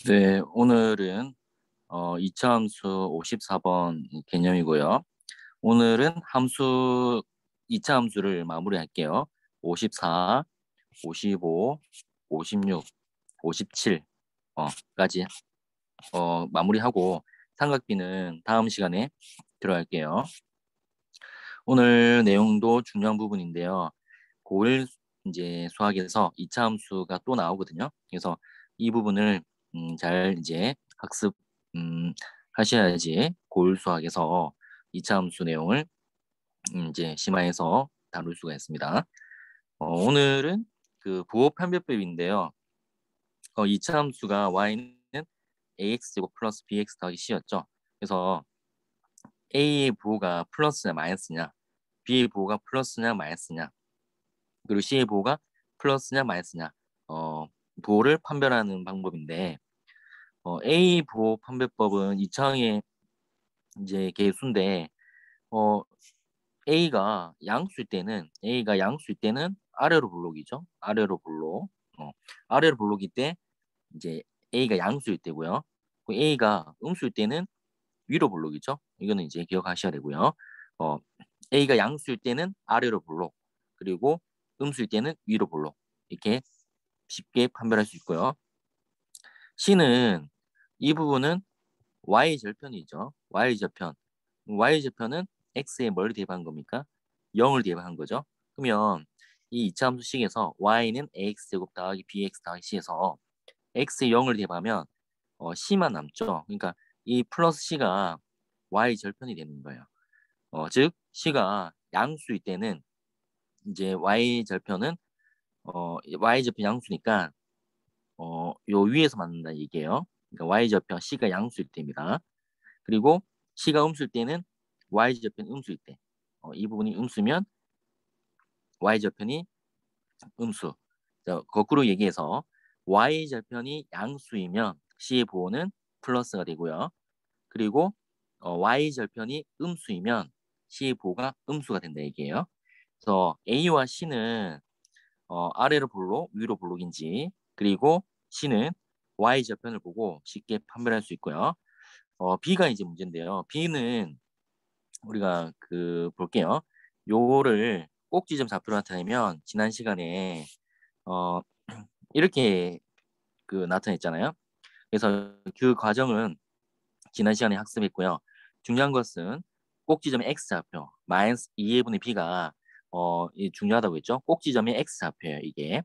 네, 오늘은 이차함수 54번 개념이고요. 오늘은 함수 2차 함수를 마무리할게요. 54, 55, 56, 57 까지 마무리하고 삼각비는 다음 시간에 들어갈게요. 오늘 내용도 중요한 부분인데요. 고1 이제 수학에서 2차 함수가 또 나오거든요. 그래서 이 부분을 잘 이제 학습 하셔야지 고1 수학에서 2차 함수 내용을 이제 심화해서 다룰 수가 있습니다. 오늘은 그 부호 판별법인데요. 2차 함수가 y는 ax제곱 플러스 bx 더하기 c였죠. 그래서 a의 부호가 플러스냐 마이너스냐, b의 부호가 플러스냐 마이너스냐, 그리고 C의 부호가 플러스냐 마이너스냐 부호를 판별하는 방법인데 A 부호 판별법은 이차항의 이제 개수인데 어, A가 양수일 때는 아래로 볼록이죠. 아래로 볼록. 아래로 볼록일 때 이제 A가 양수일 때고요. A가 음수일 때는 위로 볼록이죠. 이거는 이제 기억하셔야 되고요. 어, A가 양수일 때는 아래로 볼록, 그리고 음수일 때는 위로 볼록. 이렇게 쉽게 판별할 수 있고요. C는 이 부분은 Y절편이죠. Y절편. Y절편은 X에 뭘 대입한 겁니까? 0을 대입한 거죠. 그러면 이 이차함수식에서 Y는 AX제곱 더하기 BX 더하기 C에서 X에 0을 대입하면 C만 남죠. 그러니까 이 플러스 C가 Y절편이 되는 거예요. 즉 C가 양수일 때는 이제 Y절편은 Y절편 양수니까 요 위에서 맞는다 얘기예요. 그러니까 y절편 c가 양수일 때입니다. 그리고 c가 음수일 때는 y절편 음수일 때. 이 부분이 음수면 y절편이 음수. 자, 거꾸로 얘기해서 y절편이 양수이면 c의 부호는 플러스가 되고요. 그리고 y절편이 음수이면 c의 부호가 음수가 된다 얘기예요. 그래서 a와 c는 아래로 볼록, 위로 볼록인지, 그리고 C는 Y절편을 보고 쉽게 판별할 수 있고요. B가 이제 문제인데요. B는 우리가 그 볼게요. 요거를 꼭지점 좌표로 나타내면 지난 시간에 어, 이렇게 그 나타냈잖아요. 그래서 그 과정은 지난 시간에 학습했고요. 중요한 것은 꼭지점의 X좌표, 마이너스 2분의 B가 중요하다고 했죠. 꼭지점의 X좌표예요, 이게.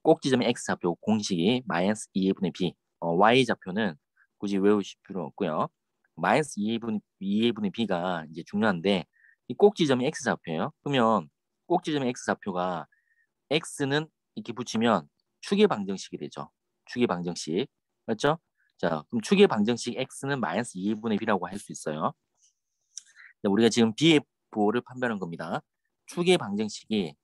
꼭지점의 x좌표 공식이 마이너스 2분의 b, y좌표는 굳이 외우실 필요 없고요. 마이너스 2분의 b가 이제 중요한데 이 꼭지점이 x좌표예요. 그러면 꼭지점의 x좌표가 x는 이렇게 붙이면 축의 방정식이 되죠. 축의 방정식. 맞죠? 자, 그럼 축의 방정식 x는 마이너스 2분의 b라고 할 수 있어요. 우리가 지금 b의 부호를 판별한 겁니다. 축의 방정식이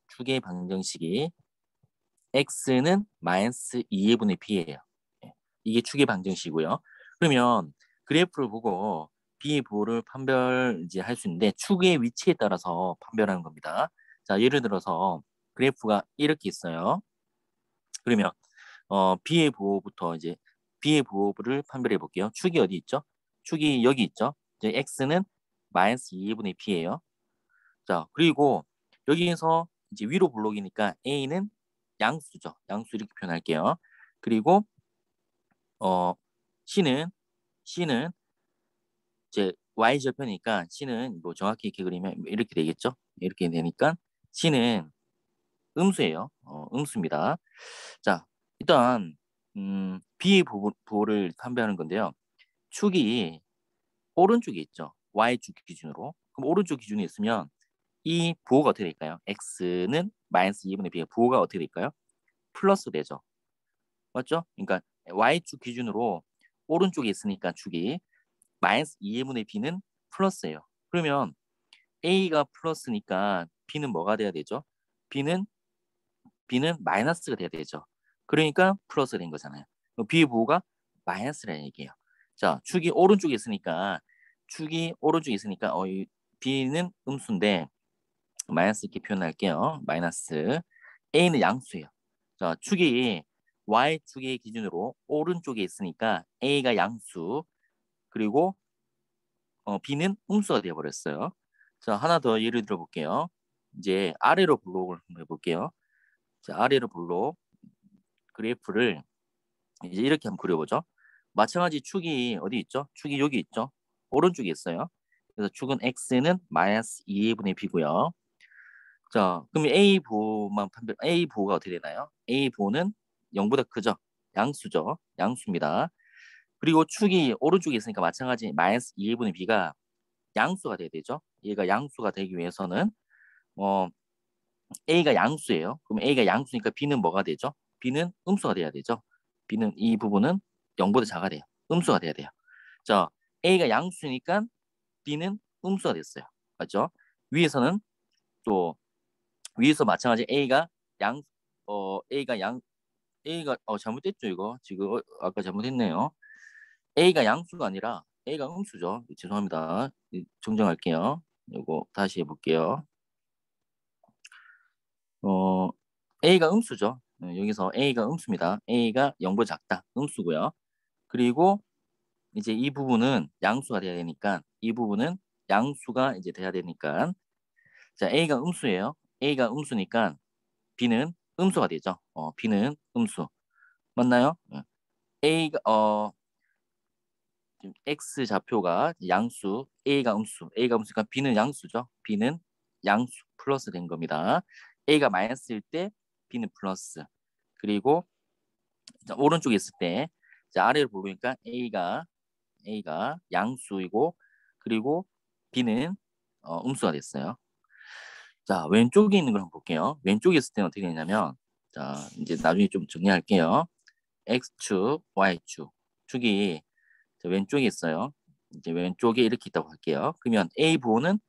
x는 마이너스 2분의 b예요. 이게 축의 방정식이고요. 그러면 그래프를 보고 b의 부호를 판별 이제 할 수 있는데 축의 위치에 따라서 판별하는 겁니다. 자, 예를 들어서 그래프가 이렇게 있어요. 그러면 b의 부호부터 이제 b의 부호를 판별해 볼게요. 축이 어디 있죠? 축이 여기 있죠. 이제 x는 마이너스 2분의 b예요. 자, 그리고 여기에서 이제 위로 블록이니까 a는 양수죠. 양수 이렇게 표현할게요. 그리고 어 C는 이제 y절편이니까 C는 뭐 정확히 이렇게 그리면 이렇게 되겠죠. 이렇게 되니까 C는 음수예요. 음수입니다. 자, 일단 B 부호를 판별하는 건데요. 축이 오른쪽에 있죠. y축 기준으로. 그럼 오른쪽 기준에 있으면 이 부호가 어떻게 될까요? x는 마이너스 2분의 b가 부호가 어떻게 될까요? 플러스 되죠. 맞죠? 그러니까 y축 기준으로 오른쪽에 있으니까 축이 마이너스 2분의 b는 플러스예요. 그러면 a가 플러스니까 b는 뭐가 돼야 되죠? b는 마이너스가 돼야 되죠. 그러니까 플러스가 된 거잖아요. b의 부호가 마이너스라는 얘기예요. 자, 축이 오른쪽에 있으니까 이 b는 음수인데 마이너스 이렇게 표현할게요. 마이너스 a는 양수예요. 자, 축이 y축의 기준으로 오른쪽에 있으니까 a가 양수, 그리고 b는 음수가 되어버렸어요. 자, 하나 더 예를 들어볼게요. 이제 아래로 블록을 한번 해볼게요. 자, 아래로 블록 그래프를 이제 이렇게 한번 그려보죠. 마찬가지 축이 어디 있죠? 축이 여기 있죠? 오른쪽에 있어요. 그래서 축은 x는 마이너스 2분의 b고요. 자, 그럼 A 부호만 판별, A 부호가 어떻게 되나요? A 부호는 0보다 크죠? 양수죠? 양수입니다. 그리고 축이 오른쪽에 있으니까 마찬가지 마이너스 2분의 b가 양수가 돼야 되죠? 얘가 양수가 되기 위해서는 어, A가 양수예요. 그럼 A가 양수니까 B는 뭐가 되죠? B는 음수가 돼야 되죠? B는 이 부분은 0보다 작아야 돼요. 음수가 돼야 돼요. 자, A가 양수니까 B는 음수가 됐어요. 맞죠? 위에서는 또 위에서 마찬가지 A가 양 A가 잘못됐죠 이거 지금 아까 잘못했네요. A가 양수가 아니라 A가 음수죠. 죄송합니다. 정정할게요. 이거 다시 해볼게요. 어, A가 음수죠. 여기서 A가 음수입니다. A가 0보다 작다. 음수고요. 그리고 이제 이 부분은 양수가 돼야 되니까 이 부분은 양수가 이제 돼야 되니까 자, A가 음수예요. A가 음수니까 B는 음수가 되죠. B는 음수. 맞나요? A가 지금 X 좌표가 양수, A가 음수니까 B는 양수죠. B는 양수 플러스 된 겁니다. A가 마이너스일 때 B는 플러스. 그리고 자, 오른쪽에 있을 때 자, 아래를 보니까 A가 양수이고 그리고 B는 음수가 됐어요. 자, 왼쪽에 있는 걸 한번 볼게요. 왼쪽에 있을 때는 어떻게 되냐면 자, 이제 나중에 좀 정리할게요. X축, Y축. 축이 왼쪽에 있어요. 이제 왼쪽에 이렇게 있다고 할게요. 그러면 A 부호는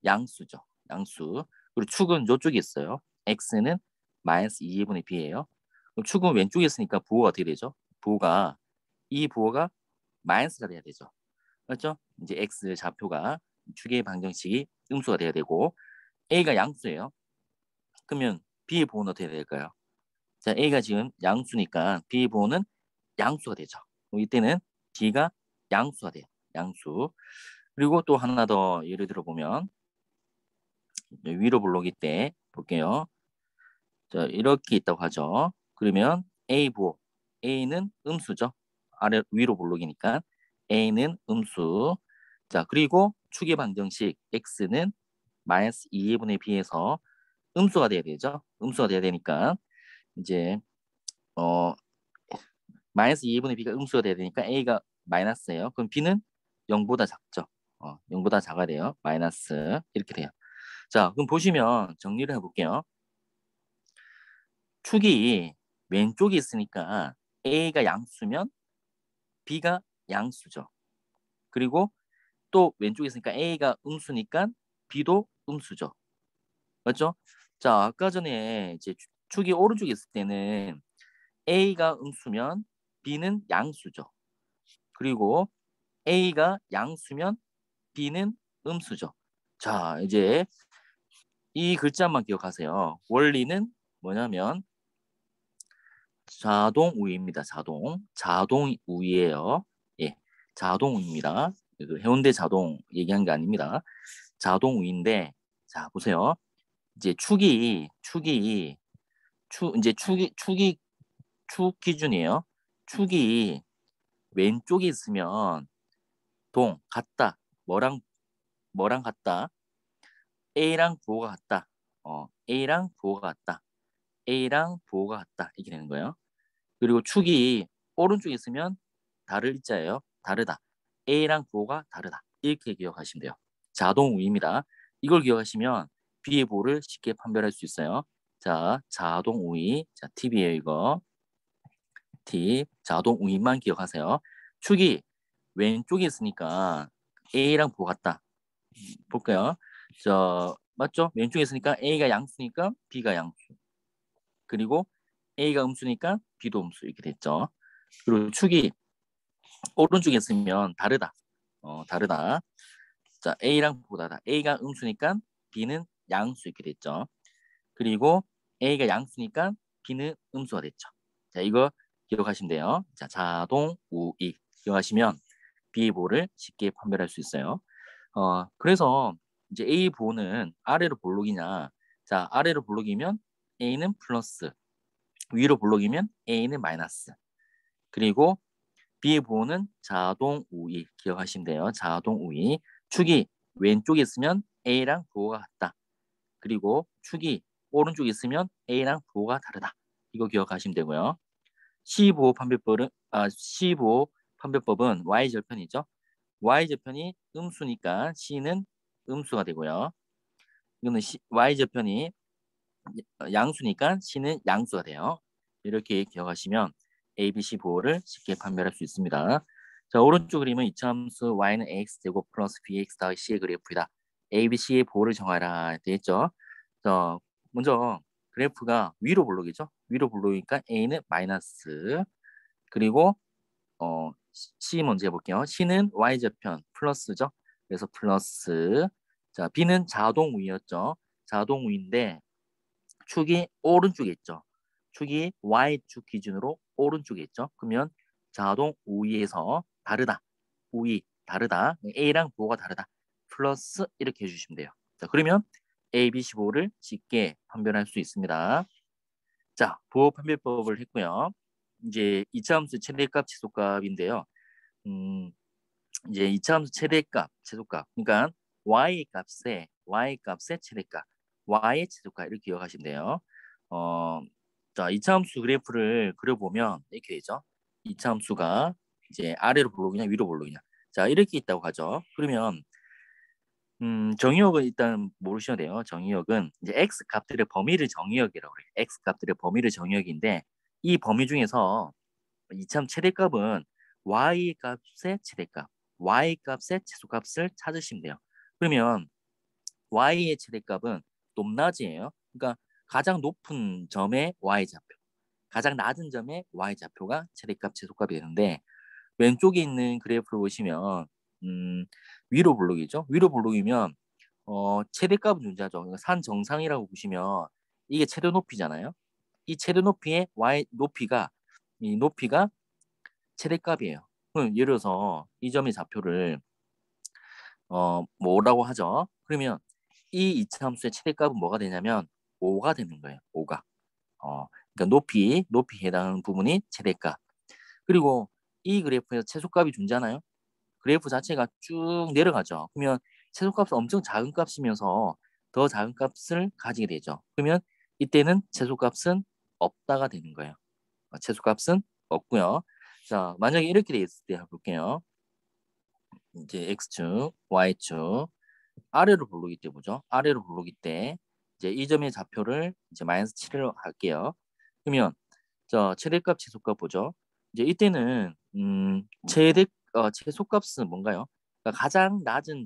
양수죠. 양수. 그리고 축은 이쪽에 있어요. X는 마이너스 2분의 B예요. 그럼 축은 왼쪽에 있으니까 부호가 어떻게 되죠? 이 부호가 마이너스가 돼야 되죠. 그렇죠? 이제 X 좌표가 축의 방정식이 음수가 돼야 되고 A가 양수예요. 그러면 B의 부호는 어떻게 될까요? 자, A가 지금 양수니까 B의 부호는 양수가 되죠. 이때는 B가 양수가 돼요. 양수. 그리고 또 하나 더 예를 들어보면 위로 블록일 때 볼게요. 자, 이렇게 있다고 하죠. 그러면 A 부호. A는 음수죠. 위로 블록이니까 A는 음수. 자, 그리고 축의 방정식 X는 마이너스 2분의 B에서 음수가 돼야 되죠. 음수가 돼야 되니까 이제 어 마이너스 2분의 B가 음수가 돼야 되니까 A가 마이너스예요. 그럼 B는 0보다 작죠. 0보다 작아야 돼요. 마이너스 이렇게 돼요. 자, 그럼 보시면 정리를 해볼게요. 축이 왼쪽에 있으니까 A가 양수면 B가 양수죠. 그리고 또 왼쪽에 있으니까 A가 음수니까 B도 음수죠. 맞죠? 자, 아까 전에 이제 축이 오른쪽에 있을 때는 A가 음수면 B는 양수죠. 그리고 A가 양수면 B는 음수죠. 자, 이제 이 글자만 기억하세요. 원리는 뭐냐면 자동 우위입니다. 자동 우위예요. 예, 자동 우위입니다. 그 해운대 자동 얘기한 게 아닙니다. 자동 우위인데 자 보세요. 이제 축 기준이에요. 축이 왼쪽에 있으면 같다. 뭐랑 같다. A랑 부호가 같다. A랑 부호가 같다. A랑 부호가 같다. 이렇게 되는 거예요. 그리고 축이 오른쪽에 있으면 다를 자예요. 다르다. A랑 부호가 다르다. 이렇게 기억하시면 돼요. 자동 우위입니다. 이걸 기억하시면 B의 부호를 쉽게 판별할 수 있어요. 자, 자동 우위. 자, 팁이에요, 이거. 팁. 자동 우위만 기억하세요. 축이 왼쪽에 있으니까 A랑 부호가 같다. 볼까요? 맞죠? 왼쪽에 있으니까 A가 양수니까 B가 양수. 그리고 A가 음수니까 B도 음수 이렇게 됐죠. 그리고 축이 오른쪽에 있으면 다르다. 다르다. 자, A랑 보다다. A가 음수니까 B는 양수 이렇게 됐죠. 그리고 A가 양수니까 B는 음수가 됐죠. 자, 이거 기억하시면 돼요. 자, 자동 우익 기억하시면 B의 보호를 쉽게 판별할 수 있어요. 그래서 이제 A 보호는 아래로 볼록이냐? 자, 아래로 볼록이면 A는 플러스, 위로 볼록이면 A는 마이너스. 그리고 B의 보호는 자동 우익 기억하시면 돼요. 자동 우익. 축이 왼쪽에 있으면 A랑 부호가 같다. 그리고 축이 오른쪽에 있으면 A랑 부호가 다르다. 이거 기억하시면 되고요. C5 판별법은 Y절편이죠. Y절편이 음수니까 C는 음수가 되고요. 이거는 Y절편이 양수니까 C는 양수가 돼요. 이렇게 기억하시면 ABC 부호를 쉽게 판별할 수 있습니다. 자, 오른쪽 그림은 이차함수 y는 ax제곱 플러스 bx 더하기 c의 그래프이다. ABC의 부호를 정하라 되겠죠. 자, 먼저 그래프가 위로 볼록이죠. 위로 볼록이니까 A는 마이너스, 그리고 C 먼저 해볼게요. C는 Y절편 플러스죠. 그래서 플러스. 자, B는 자동우위였죠. 자동우위인데 축이 오른쪽에 있죠. 축이 Y축 기준으로 오른쪽에 있죠. 그러면 자동 우위에서 다르다. 우위 다르다. A랑 부호가 다르다. 플러스 이렇게 해주시면 돼요. 자, 그러면 A, B, C 부호를 쉽게 판별할 수 있습니다. 자, 부호 판별법을 했고요. 이제 이차함수 최대값, 최소값인데요. 이제 이차함수 최대값, 최소값. 그러니까 y 값의 최대값, y의 최소값 이렇게 기억하시면 돼요. 자, 이차함수 그래프를 그려보면 이렇게 되죠. 이차함수가 이제 아래로 볼록이냐 위로 볼록이냐. 자, 이렇게 있다고 하죠. 그러면 정의역은 일단 모르셔야 돼요. 정의역은 이제 x 값들의 범위를 정의역이라고 그래요. x 값들의 범위를 정의역인데 이 범위 중에서 이참 최대값은 y 값의 최대값, y 값의 최소값을 찾으시면 돼요. 그러면 y의 최대값은 높낮이에요. 그러니까 가장 높은 점의 y 좌표, 가장 낮은 점의 y 좌표가 최대값, 최소값이 되는데 왼쪽에 있는 그래프를 보시면 위로 볼록이죠. 위로 볼록이면 최대값은 존재하죠. 그러니까 산 정상이라고 보시면 이게 최대 높이잖아요. 이 최대 높이의 y 높이가 이 높이가 최대값이에요. 그럼 예를 들어서 이 점의 좌표를 뭐라고 하죠? 그러면 이 이차함수의 최대값은 뭐가 되냐면 5가 되는 거예요. 5가. 그러니까 높이 해당하는 부분이 최대값. 그리고 이 그래프에서 최소값이 존재하나요? 그래프 자체가 쭉 내려가죠. 그러면 최소값은 엄청 작은 값이면서 더 작은 값을 가지게 되죠. 그러면 이때는 최소값은 없다가 되는 거예요. 최소값은 없고요. 자, 만약에 이렇게 돼 있을 때 해볼게요. 이제 x축, y축 아래로 볼록이 때 보죠. 아래로 볼록이 때 이제 이 점의 좌표를 이제 마이너스 7로 할게요. 그러면 최대값, 최소값 보죠. 이제 이때는 최소값은 뭔가요? 그러니까 가장 낮은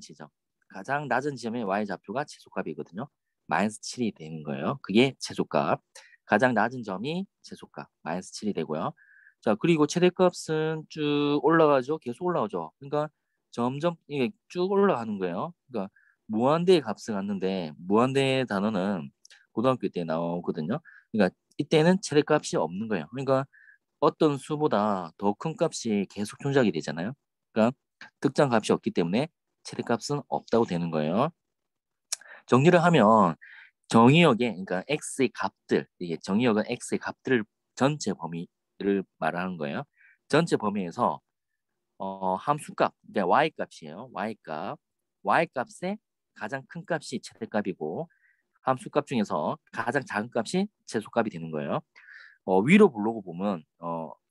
지점의 y 좌표가 최소값이거든요. 마이너스 7이 되는 거예요. 그게 최소값. 가장 낮은 점이 최소값 마이너스 7이 되고요. 자, 그리고 최대값은 쭉 올라가죠. 계속 올라오죠. 그러니까 점점 이게 쭉 올라가는 거예요. 그러니까 무한대의 값을 갖는데 무한대의 단어는 고등학교 때 나오거든요. 그러니까 이때는 최대값이 없는 거예요. 그러니까 어떤 수보다 더 큰 값이 계속 존재하게 되잖아요. 그러니까 특정 값이 없기 때문에 최대값은 없다고 되는 거예요. 정리를 하면 정의역에 그러니까 x의 값들, 이게 정의역은 x의 값들을 전체 범위를 말하는 거예요. 전체 범위에서 함수값, 그러니까 y값이에요. y값의 가장 큰 값이 최대값이고 함수값 중에서 가장 작은 값이 최소값이 되는 거예요. 위로 볼록을 보면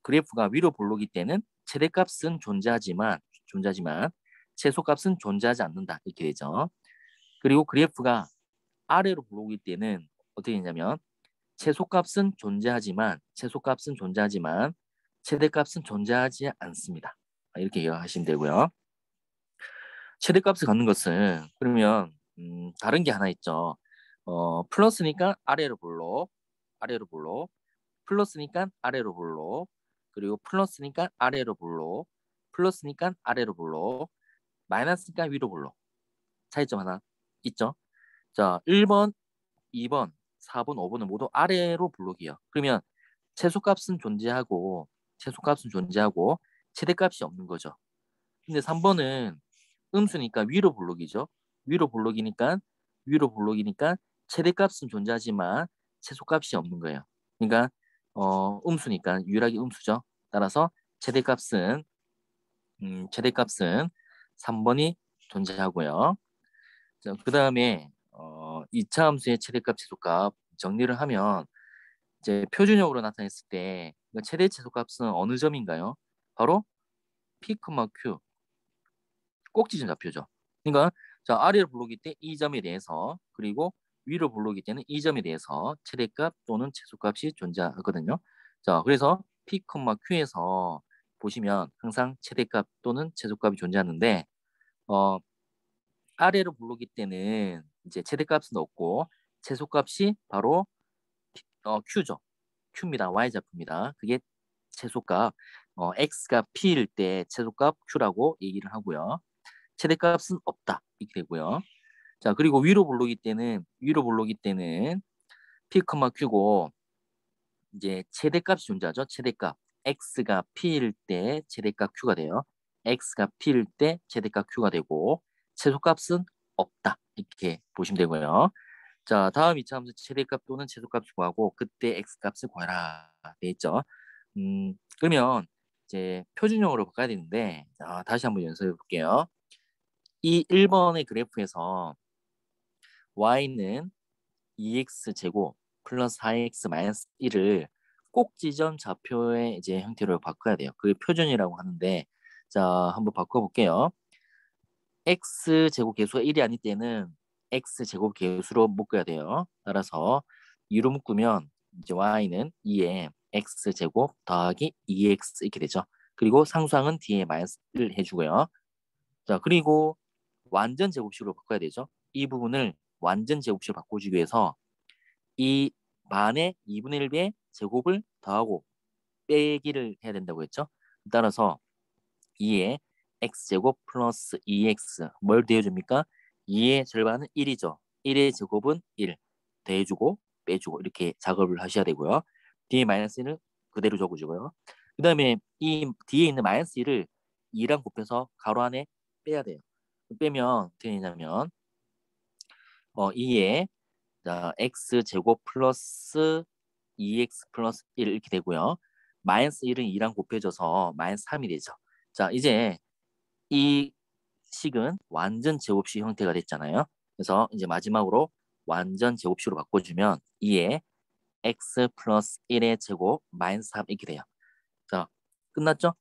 그래프가 위로 볼록일 때는 최대값은 존재하지만 최소값은 존재하지 않는다 이렇게 되죠. 그리고 그래프가 아래로 볼록일 때는 어떻게 되냐면 최소값은 존재하지만 최대값은 존재하지 않습니다. 이렇게 기억하시면 되고요. 최대값을 갖는 것은 그러면 다른 게 하나 있죠. 플러스니까 아래로 볼록, 플러스니까 아래로 볼록, 그리고 플러스니까 아래로 볼록, 플러스니까 아래로 볼록, 마이너스니까 위로 볼록. 차이점 하나 있죠. 자, 1번, 2번, 4번, 5번은 모두 아래로 볼록이에요. 그러면 최소값은 존재하고 최소값은 존재하고 최대값이 없는 거죠. 근데 3번은 음수니까 위로 볼록이죠. 위로 볼록이니까 최대값은 존재하지만 최소값이 없는 거예요. 그러니까 음수니까 유일하게 음수죠. 따라서 최대값은 3번이 존재하고요. 그 다음에 2차 함수의 최대값, 최소값 정리를 하면 이제 표준형으로 나타냈을 때 최대 최소값은 어느 점인가요? 바로 P, Q 꼭지점 좌표죠. 그러니까 자, 아래로 불러오기 때 이 점에 대해서 그리고 위로 불러오기 때는 이 점에 대해서 최대값 또는 최소값이 존재하거든요. 자, 그래서 P, Q에서 보시면 항상 최대값 또는 최소값이 존재하는데 어, 아래로 불러오기 때는 이제 최대값은 없고 최소값이 바로 Q죠. Q입니다. Y좌표입니다. 그게 최소값 X가 P일 때 최소값 Q라고 얘기를 하고요. 최대값은 없다 이렇게 되고요. 자, 그리고 위로 볼록이 때는 P, Q고 이제 최대값이 존재하죠. 최대값 X가 P일 때 최대값 Q가 돼요. X가 P일 때 최대값 Q가 되고 최소값은 없다 이렇게 보시면 되고요. 자, 다음 이차 함수 최대값 또는 최소값 구하고 그때 X값을 구하라 돼 있죠. 그러면 이제 표준형으로 바꿔야 되는데 다시 한번 연습해 볼게요. 이 1번의 그래프에서 y는 2x제곱 플러스 4x 마이너스 1을 꼭지점 좌표의 이제 형태로 바꿔야 돼요. 그게 표준이라고 하는데 자, 한번 바꿔볼게요. x제곱 계수가 1이 아닐 때는 x제곱 계수로 묶어야 돼요. 따라서 2로 묶으면 이제 y는 2에 x제곱 더하기 2x 이렇게 되죠. 그리고 상수항은 뒤에 마이너스 1 해주고요. 자, 그리고 완전 제곱식으로 바꿔야 되죠. 이 부분을 완전 제곱식으로 바꿔주기 위해서 이 반의 2분의 1의 제곱을 더하고 빼기를 해야 된다고 했죠. 따라서 2의 x제곱 플러스 2x 뭘 더해줍니까? 2의 절반은 1이죠. 1의 제곱은 1 더해주고 빼주고 이렇게 작업을 하셔야 되고요. 뒤에 마이너스 1을 그대로 적어주고요. 그 다음에 이 뒤에 있는 마이너스 1을 2랑 곱해서 가로 안에 빼야 돼요. 빼면 어떻게 되냐면 2에 x 제곱 플러스 2x 플러스 1 이렇게 되고요. 마이너스 1은 2랑 곱해져서 마이너스 3이 되죠. 자, 이제 이 식은 완전 제곱식 형태가 됐잖아요. 그래서 이제 마지막으로 완전 제곱식으로 바꿔주면 2에 x 플러스 1의 제곱 마이너스 3 이렇게 돼요. 자, 끝났죠?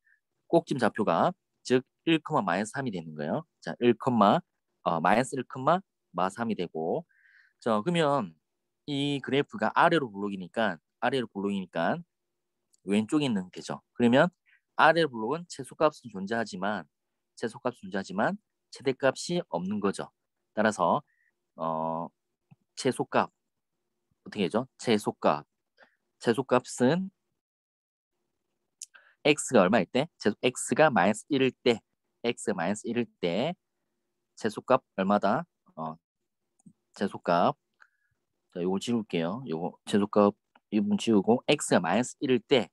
꼭지점 좌표가 즉 1, 마이너스 3이 되는 거예요. 자, 1, 마이너스 1, 마 3이 되고 자, 그러면 이 그래프가 아래로 블록이니까 왼쪽에 있는 되죠. 그러면 아래 블록은 최소값은 존재하지만 최대값이 없는 거죠. 따라서 어, 최소값 어떻게 되죠? 최소값은 x가 얼마일 때? x가 마이너스 1일 때 최소값 얼마다? 최소값 자, 요거 지울게요. 요거 최소값 1분 지우고 x가 마이너스 1일 때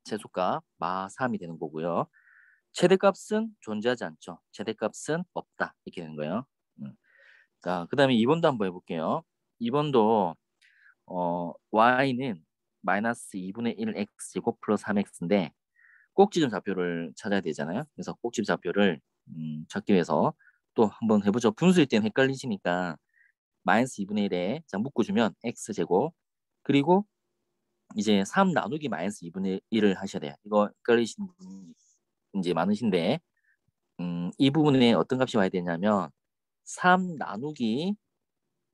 최소값 마 3이 되는 거고요. 최대값은 존재하지 않죠. 최대값은 없다. 이렇게 되는 거예요. 자, 그 다음에 2번도 한번 해볼게요. 2번도 y는 마이너스 2분의 1 x제곱 플러스 3x인데 꼭지점 좌표를 찾아야 되잖아요. 그래서 꼭지점 좌표를 찾기 위해서 또 한번 해보죠. 분수일 때는 헷갈리시니까 마이너스 2분의 1에 자 묶어주면 x제곱 그리고 이제 3 나누기 마이너스 2분의 1을 하셔야 돼요. 이거 헷갈리시는 분이 이제 많으신데 이 부분에 어떤 값이 와야 되냐면 3 나누기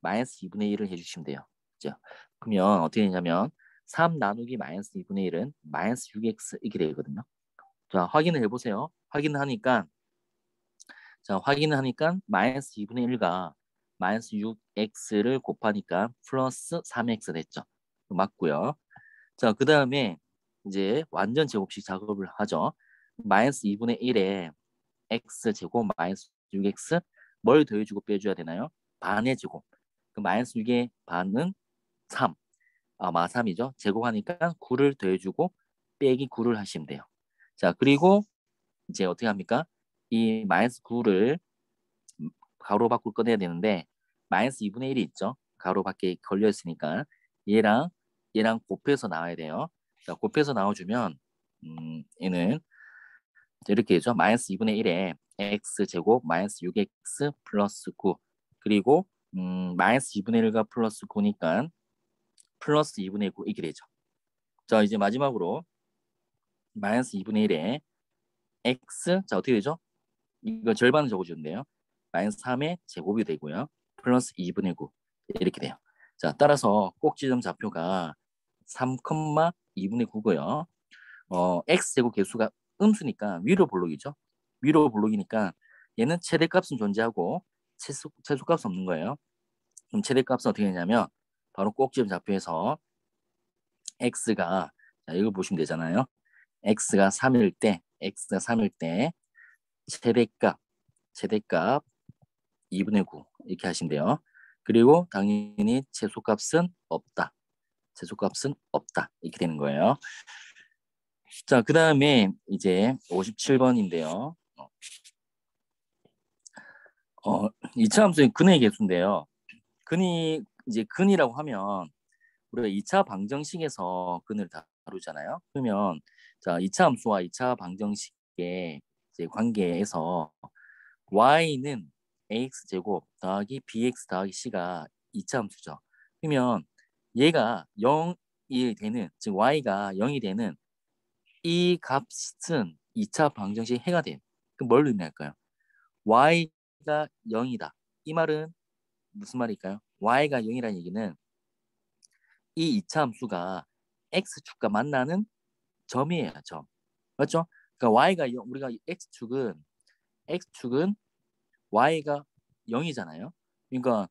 마이너스 2분의 1을 해주시면 돼요. 그죠? 그러면 어떻게 되냐면 3 나누기 마이너스 2분의 1은 마이너스 6x 이렇게 되거든요. 자, 확인을 해보세요. 확인을 하니까 마이너스 2분의 1과 마이너스 6x를 곱하니까 플러스 3x 됐죠. 맞고요. 자, 그 다음에 이제 완전 제곱식 작업을 하죠. 마이너스 2분의 1에 x제곱 마이너스 6x 뭘 더해주고 빼줘야 되나요? 반의 제곱. 그 마이너스 6의 반은 3. 마 3이죠. 제곱하니까 9를 더해주고 빼기 9를 하시면 돼요. 자, 그리고 이제 어떻게 합니까? 이 마이너스 9를 가로 밖으로 꺼내야 되는데 마이너스 2분의 1이 있죠. 가로 밖에 걸려 있으니까 얘랑 곱해서 나와야 돼요. 자, 곱해서 나와주면 얘는 이렇게 되죠. 마이너스 2분의 1에 x제곱 마이너스 6x 플러스 9 그리고 마이너스 2분의 1과 플러스 9니까 플러스 2분의 9 이렇게 되죠. 자, 이제 마지막으로 마이너스 2분의 1에 x 자 어떻게 되죠? 이거 절반을 적어주는데요. 마이너스 3의 제곱이 되고요. 플러스 2분의 9 이렇게 돼요. 자, 따라서 꼭지점 좌표가 3,2분의 9고요. x제곱 개수가 음수니까 위로 볼록이죠. 위로 볼록이니까 얘는 최대값은 존재하고 최소값은 없는 거예요. 그럼 최대값은 어떻게 되냐면 바로 꼭지점 좌표에서 x가 자, 이거 보시면 되잖아요. x가 3일 때 최대값 2분의 9 이렇게 하시면 돼요. 그리고 당연히 최소값은 없다. 이렇게 되는 거예요. 자, 그 다음에 이제 57번인데요. 2차 함수의 근의 개수인데요. 근이라고 하면 우리가 2차 방정식에서 근을 다루잖아요. 그러면 자, 2차 함수와 2차 방정식의 이제 관계에서 y는 ax제곱 더하기 bx 더하기 c가 2차 함수죠. 그러면 얘가 0이 되는, 즉 y가 0이 되는 이 값은 2차 방정식 해가 돼요. 그럼 뭘 의미할까요? y가 0이다. 이 말은 무슨 말일까요? y가 0이라는 얘기는 이 2차 함수가 x축과 만나는 점이에요. 점. 맞죠? 그러니까 y가 0, 우리가 x축은 y가 0이잖아요. 그러니까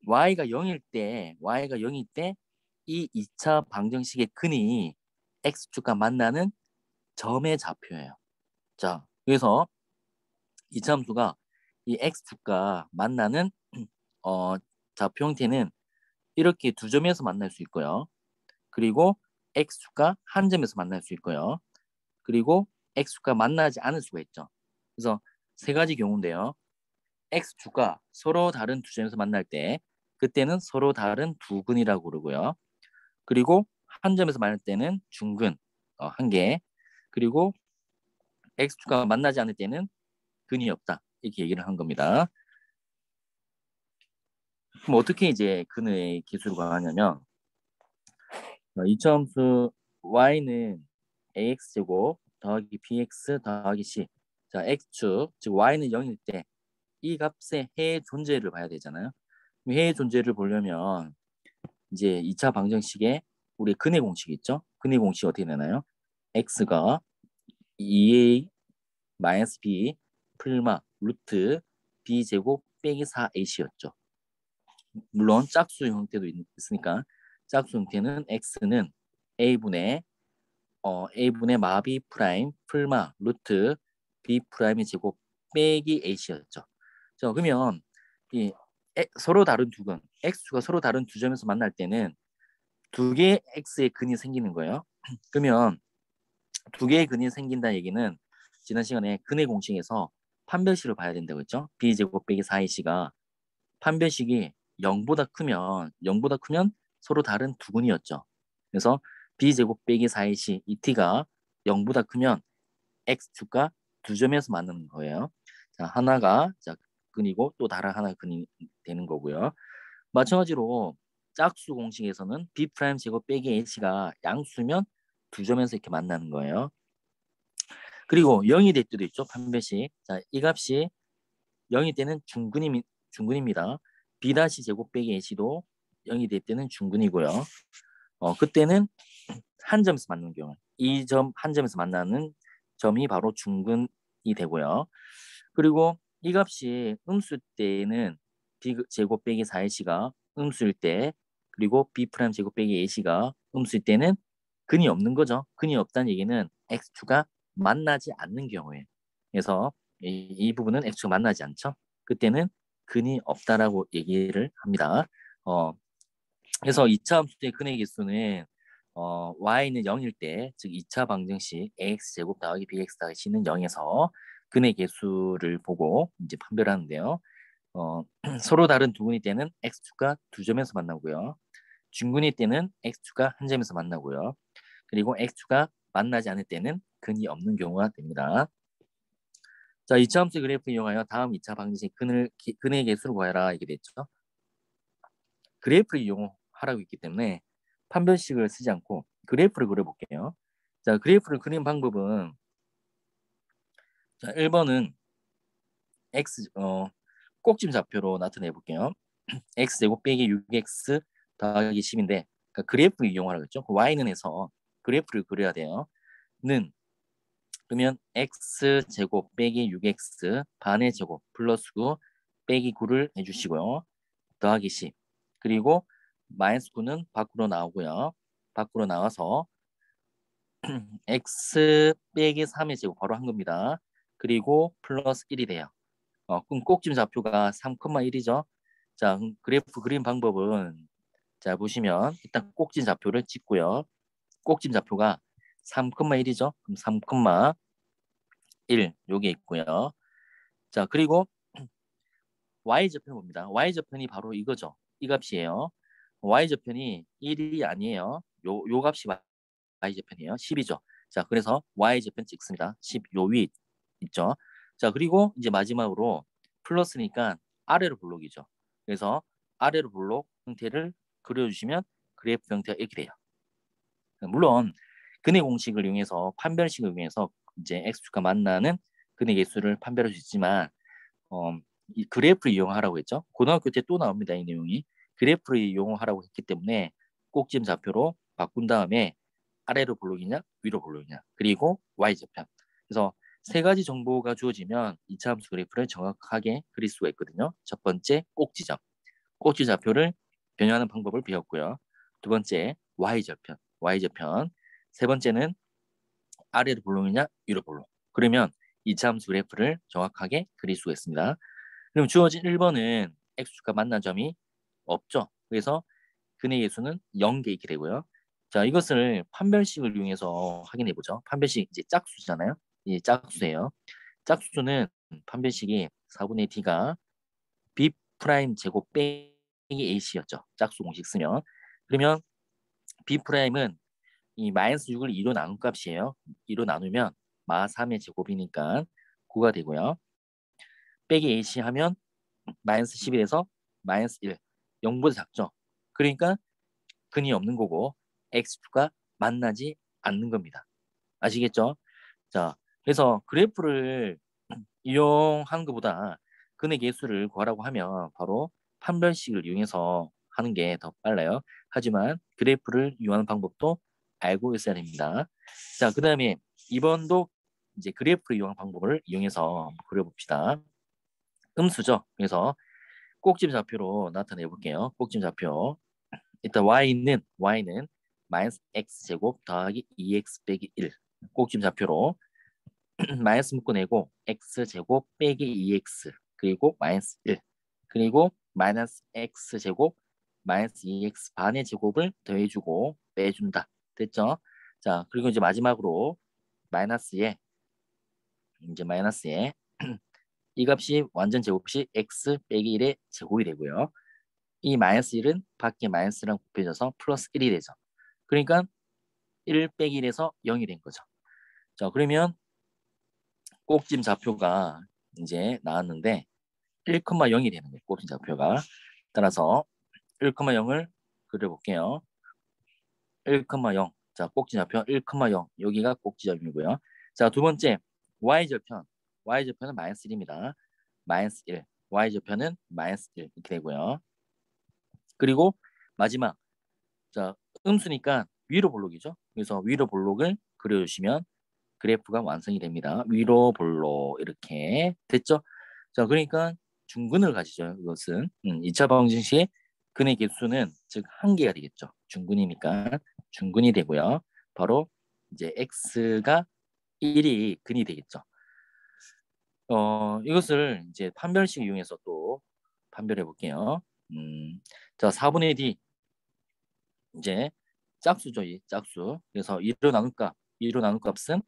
y가 0일 때 이 2차 방정식의 근이 x축과 만나는 점의 좌표예요. 자, 그래서 2차 함수가 이 x축과 만나는 좌표 형태는 이렇게 두 점에서 만날 수 있고요. 그리고 x축과 한 점에서 만날 수 있고요. 그리고 x축과 만나지 않을 수가 있죠. 그래서 세 가지 경우인데요. x축과 서로 다른 두 점에서 만날 때 그때는 서로 다른 두 근이라고 그러고요. 그리고 한 점에서 만날 때는 중근 한 개. 그리고 x축과 만나지 않을 때는 근이 없다. 이렇게 얘기를 한 겁니다. 그럼 어떻게 이제 근의 기술을 구하냐면 이차함수 y는 ax제곱 더하기 bx 더하기 c. 자, x축, 즉 y는 0일 때 이 값의 해의 존재를 봐야 되잖아요. 해의 존재를 보려면 이제 2차 방정식에 우리 근의 공식이 있죠. 근의 공식이 어떻게 되나요? x가 2a 마이너스 b 플마 루트 b제곱 빼기 4ac였죠. 물론 짝수 형태도 있으니까 짝수 형태는 x는 a분의 마비 프라임 풀마 루트 b 프라임의 제곱 빼기 h였죠. 자, 그러면 이 서로 다른 두 근, x가 서로 다른 두 점에서 만날 때는 두 개의 x의 근이 생기는 거예요. 그러면 두 개의 근이 생긴다는 얘기는 지난 시간에 근의 공식에서 판별식을 봐야 된다고 했죠. b제곱 빼기 4ac가 판별식이 0보다 크면 서로 다른 두 근이었죠. 그래서 b제곱 빼기 4ac 이 t가 0보다 크면 x축과 두 점에서 만나는 거예요. 자, 하나가 자, 근이고 또 다른 하나 근이 되는 거고요. 마찬가지로 짝수 공식에서는 b 프라임 제곱 빼기 h가 양수면 두 점에서 이렇게 만나는 거예요. 그리고 0이 될 때도 있죠. 판별식. 자, 이 값이 0이 때는 중근입니다. b 제곱 빼기 h도 0이 될 때는 중근이고요. 그때는 한 점에서 만나는 경우 이 점 한 점에서 만나는 점이 바로 중근이 되고요. 그리고 이 값이 음수일 때는 b 제곱 빼기 4ac가 음수일 때 그리고 b 프라임 제곱 빼기 ac가 음수일 때는 근이 없는 거죠. 근이 없다는 얘기는 x축가 만나지 않는 경우에 그래서 이 부분은 x축가 만나지 않죠. 그때는 근이 없다라고 얘기를 합니다. 그래서 2차 함수의 근의 개수는 y는 0일 때, 즉 2차 방정식 ax제곱 더하기 bx 더하기 c는 0에서 근의 개수를 보고 이제 판별하는데요. 서로 다른 두 근일 때는 x축가 두 점에서 만나고요. 중근일 때는 x축가 한 점에서 만나고요. 그리고 x축가 만나지 않을 때는 근이 없는 경우가 됩니다. 자, 2차 함수 그래프 이용하여 다음 2차 방정식 근의 개수를 구하라 이게 됐죠. 그래프를 이용하라고 했기 때문에 판별식을 쓰지 않고 그래프를 그려볼게요. 자, 그래프를 그리는 방법은 자, 1번은 꼭지점 좌표로 나타내 볼게요. x제곱 빼기 6x 더하기 10인데 그러니까 그래프를 이용하라고 했죠. y는 해서 그래프를 그려야 돼요. 는 그러면 x제곱 빼기 6x 반의 제곱 플러스 9 빼기 9를 해주시고요. 더하기 10 그리고 마이너스 9는 밖으로 나오고요. 밖으로 나와서 x 빼기 3의 제곱 바로 한 겁니다. 그리고 플러스 1이 돼요. 그럼 꼭지점 좌표가 3,1이죠. 자, 그래프 그린 방법은 자 보시면 일단 꼭지점 좌표를 찍고요. 꼭지점 좌표가 3,1이죠. 그럼 3,1 요게 있고요. 자, 그리고 y좌표는 봅니다. y좌편이 바로 이거죠. 이 값이에요. y좌편이 1이 아니에요. 요 값이 y좌편이에요. 10이죠. 자, 그래서 y좌편 찍습니다. 10 요 위 있죠. 자, 그리고 이제 마지막으로 플러스니까 아래로 블록이죠. 그래서 아래로 블록 형태를 그려주시면 그래프 형태가 이렇게 돼요. 물론 근의 공식을 이용해서 판별식을 이용해서 이제 x축과 만나는 근의 개수를 판별할 수 있지만 이 그래프를 이용하라고 했죠. 고등학교 때 또 나옵니다. 이 내용이. 그래프를 이용하라고 했기 때문에 꼭지점 좌표로 바꾼 다음에 아래로 블록이냐 위로 블록이냐 그리고 y좌편. 그래서 세 가지 정보가 주어지면 2차 함수 그래프를 정확하게 그릴 수가 있거든요. 첫 번째 꼭지점. 꼭지 좌표를 변형하는 방법을 배웠고요. 두 번째 y좌편. y좌편. 세 번째는 아래로 블록이냐 위로 블록. 그러면 2차 함수 그래프를 정확하게 그릴 수가 있습니다. 그럼 주어진 1번은 x축과 만난 점이 없죠. 그래서 근의 개수는 0개 있게 되고요. 자, 이것을 판별식을 이용해서 확인해 보죠. 판별식 이제 짝수잖아요. 이 짝수예요. 짝수는 판별식이 4분의 t가 b 프라임 제곱 빼기 ac였죠. 짝수 공식 쓰면. 그러면 b 프라임은 이 마이너스 6을 2로 나눈 값이에요. 2로 나누면 마 3의 제곱이니까 9가 되고요. 빼기 ac 하면 마이너스 11에서 마이너스 1, 0보다 작죠. 그러니까 근이 없는 거고 x축과 만나지 않는 겁니다. 아시겠죠? 자, 그래서 그래프를 이용하는 것보다 근의 개수를 구하라고 하면 바로 판별식을 이용해서 하는 게 더 빨라요. 하지만 그래프를 이용하는 방법도 알고 있어야 됩니다. 자, 그 다음에 2번도 이제 그래프를 이용한 방법을 이용해서 그려봅시다. 음수죠. 그래서 꼭지점 좌표로 나타내 볼게요. 꼭지점 좌표. 일단 y는 마이너스 x제곱 더하기 2x 빼기 1 꼭지점 좌표로 마이너스 묶어내고 x제곱 빼기 2x 그리고 마이너스 1 그리고 마이너스 x제곱 마이너스 2x 반의 제곱을 더해주고 빼준다. 됐죠? 자, 그리고 이제 마지막으로 마이너스에 이제 마이너스에 이 값이 완전 제곱이 x 빼기 1의 제곱이 되고요. 이 마이너스 1은 밖에 마이너스랑 곱해져서 플러스 1이 되죠. 그러니까 1 빼기 1에서 0이 된 거죠. 자, 그러면 꼭지점 좌표가 이제 나왔는데 1,0이 되는 거예요. 꼭지점 좌표가. 따라서 1,0을 그려볼게요. 1,0. 자, 꼭지점 좌표 1,0. 여기가 꼭지점이고요. 자, 두 번째 y좌편. y좌편은 마이너스 1입니다. 마이너스 1. y좌편은 마이너스 1 이렇게 되고요. 그리고 마지막 자 음수니까 위로 볼록이죠. 그래서 위로 볼록을 그려주시면 그래프가 완성이 됩니다. 위로 볼록 이렇게 됐죠. 자, 그러니까 중근을 가지죠. 이것은 2차 방정식의 근의 개수는 즉 한 개가 되겠죠. 중근이니까 중근이 되고요. 바로 이제 x가 1이 근이 되겠죠. 이것을 이제 판별식 이용해서 또 판별해 볼게요. 자, 4분의 d 이제 짝수죠, 이 짝수. 그래서 2로 나눌 값은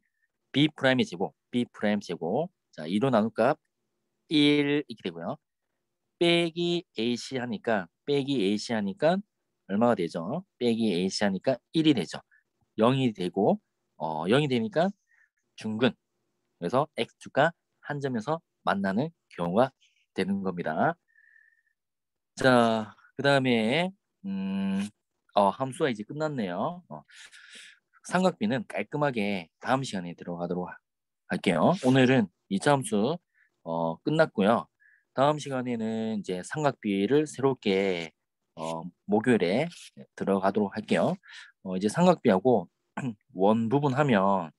b 프라임의 제곱, b 프라임 제곱. 자, 2로 나눌 값 1 이렇게 되고요. 빼기 ac 하니까 얼마가 되죠? 빼기 ac 하니까 1이 되죠. 0이 되고 0이 되니까 중근. 그래서 x축가 한 점에서 만나는 경우가 되는 겁니다. 자, 그다음에 함수가 이제 끝났네요. 삼각비는 깔끔하게 다음 시간에 들어가도록 할게요. 오늘은 2차 함수 끝났고요. 다음 시간에는 이제 삼각비를 새롭게 목요일에 들어가도록 할게요. 이제 삼각비하고 원 부분 하면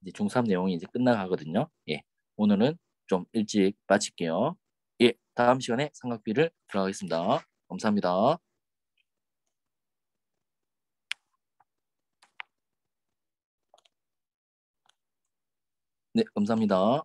이제 중3 내용이 이제 끝나가거든요. 예, 오늘은 좀 일찍 마칠게요. 예, 다음 시간에 삼각비를 들어가겠습니다. 감사합니다. 네, 감사합니다.